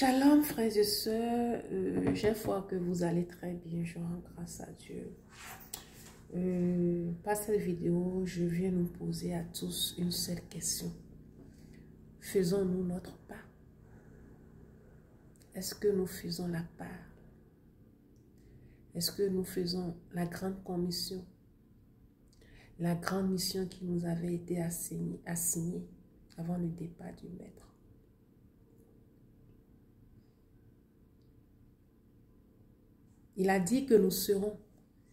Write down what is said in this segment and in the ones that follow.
Shalom frères et sœurs, j'ai foi que vous allez très bien, je rends grâce à Dieu. Par cette vidéo, je viens nous poser à tous une seule question. Faisons-nous notre part? Est-ce que nous faisons la part? Est-ce que nous faisons la grande commission? La grande mission qui nous avait été assignée avant le départ du Maître. Il a dit que nous serons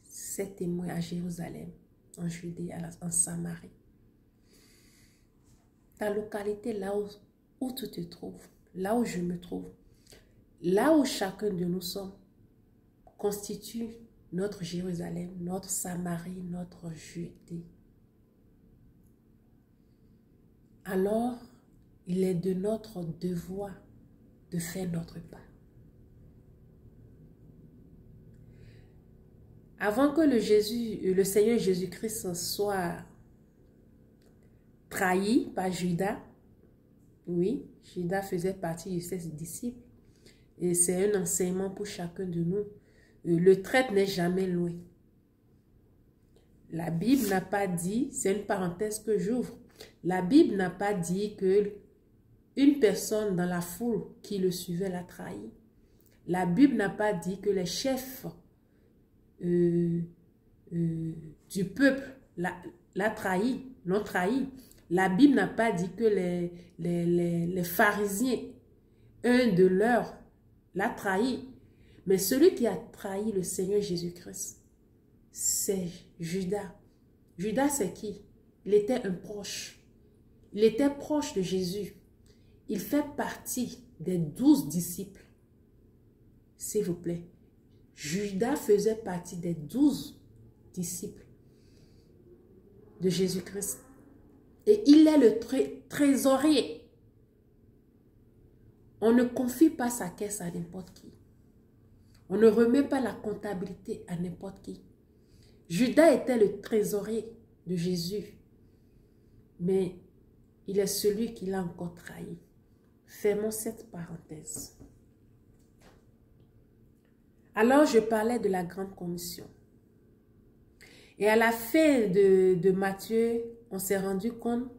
ses témoins à Jérusalem, en Judée, en Samarie. Ta localité, là où tu te trouves, là où je me trouve, là où chacun de nous sommes, constitue notre Jérusalem, notre Samarie, notre Judée. Alors, il est de notre devoir de faire notre part. Avant que le Seigneur Jésus-Christ soit trahi par Judas, oui, Judas faisait partie de ses disciples, et c'est un enseignement pour chacun de nous. Le traître n'est jamais loin. La Bible n'a pas dit, c'est une parenthèse que j'ouvre, la Bible n'a pas dit que une personne dans la foule qui le suivait l'a trahi. La Bible n'a pas dit que les chefs du peuple l'ont trahi. La Bible n'a pas dit que les pharisiens, un de leurs, l'a trahi. Mais celui qui a trahi le Seigneur Jésus-Christ, c'est Judas. Judas, c'est qui? Il était un proche. Il était proche de Jésus. Il fait partie des 12 disciples. S'il vous plaît. Judas faisait partie des 12 disciples de Jésus-Christ. Et il est le trésorier. On ne confie pas sa caisse à n'importe qui. On ne remet pas la comptabilité à n'importe qui. Judas était le trésorier de Jésus. Mais il est celui qui l'a encore trahi. Fermons cette parenthèse. Alors, je parlais de la grande commission. Et à la fin de Matthieu, on s'est rendu compte,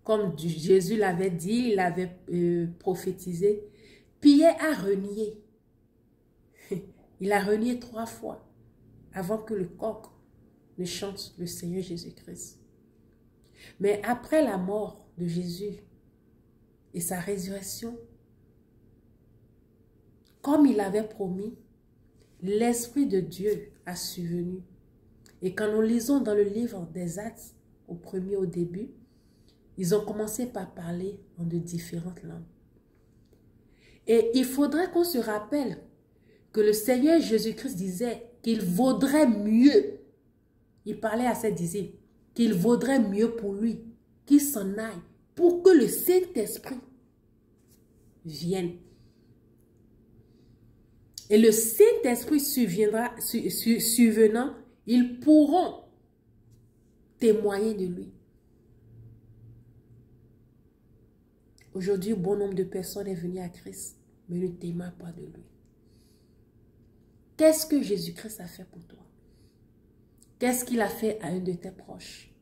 comme Jésus l'avait dit, il avait prophétisé, Pierre a renié. Il a renié 3 fois avant que le coq ne chante le Seigneur Jésus-Christ. Mais après la mort de Jésus et sa résurrection, comme il avait promis, l'Esprit de Dieu a survenu. Et quand nous lisons dans le livre des Actes, au début, ils ont commencé par parler en de différentes langues. Et il faudrait qu'on se rappelle que le Seigneur Jésus-Christ disait qu'il vaudrait mieux, il parlait à ses disciples, qu'il vaudrait mieux pour lui qu'il s'en aille pour que le Saint-Esprit vienne. Et le Saint-Esprit survenant, ils pourront témoigner de lui. Aujourd'hui, bon nombre de personnes est venu à Christ, mais ne témoignent pas de lui. Qu'est-ce que Jésus-Christ a fait pour toi? Qu'est-ce qu'il a fait à un de tes proches?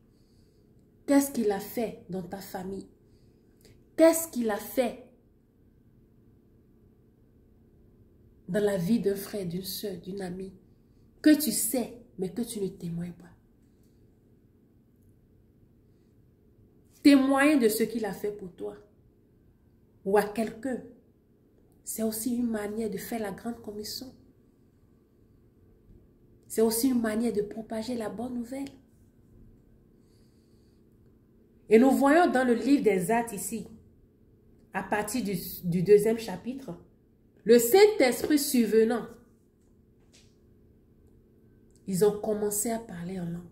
Qu'est-ce qu'il a fait dans ta famille? Qu'est-ce qu'il a fait dans la vie d'un frère, d'une soeur, d'une amie, que tu sais, mais que tu ne témoignes pas? Témoigne de ce qu'il a fait pour toi ou à quelqu'un. C'est aussi une manière de faire la grande commission. C'est aussi une manière de propager la bonne nouvelle. Et nous voyons dans le livre des Actes ici, à partir du 2e chapitre, le Saint-Esprit survenant, ils ont commencé à parler en langue.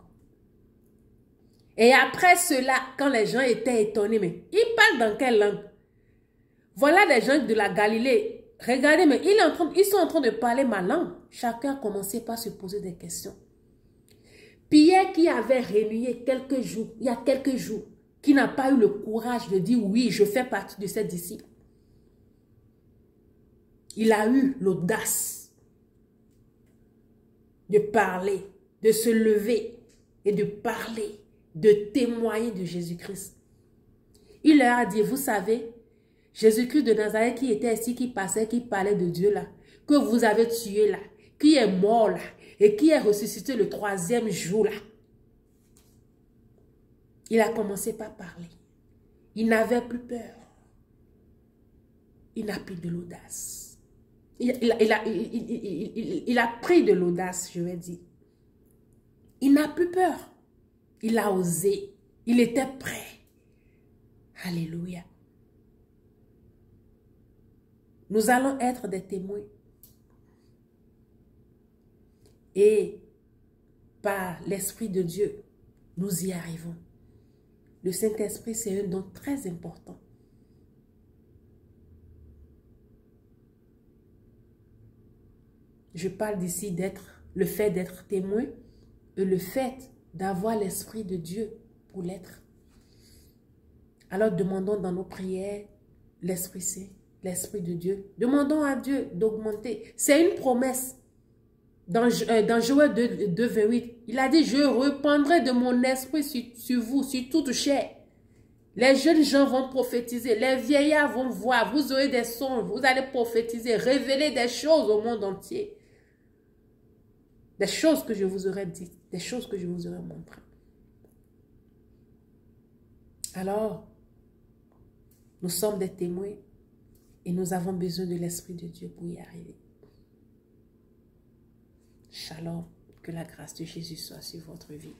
Et après cela, quand les gens étaient étonnés, mais ils parlent dans quelle langue? Voilà les gens de la Galilée. Regardez, mais ils sont en train de parler ma langue. Chacun a commencé par se poser des questions. Pierre qui avait renié il y a quelques jours, qui n'a pas eu le courage de dire oui, je fais partie de ses disciples. Il a eu l'audace de parler, de se lever et de parler, de témoigner de Jésus-Christ. Il leur a dit, vous savez, Jésus-Christ de Nazareth qui était ici, qui passait, qui parlait de Dieu là, que vous avez tué là, qui est mort là, et qui est ressuscité le 3e jour là. Il a commencé par parler. Il n'avait plus peur. Il n'a plus de l'audace. Il a pris de l'audace, je vais dire. Il n'a plus peur. Il a osé. Il était prêt. Alléluia. Nous allons être des témoins. Et par l'Esprit de Dieu, nous y arrivons. Le Saint-Esprit, c'est un don très important. Je parle d'ici le fait d'être témoin et le fait d'avoir l'Esprit de Dieu pour l'être. Alors demandons dans nos prières l'Esprit Saint, l'Esprit de Dieu. Demandons à Dieu d'augmenter. C'est une promesse. Dans Joël 2, 28, il a dit, je répandrai de mon esprit sur vous, sur toute chair. Les jeunes gens vont prophétiser, les vieillards vont voir, vous aurez des songes, vous allez prophétiser, révéler des choses au monde entier. Des choses que je vous aurais dites, des choses que je vous aurais montrées. Alors, nous sommes des témoins et nous avons besoin de l'Esprit de Dieu pour y arriver. Shalom, que la grâce de Jésus soit sur votre vie.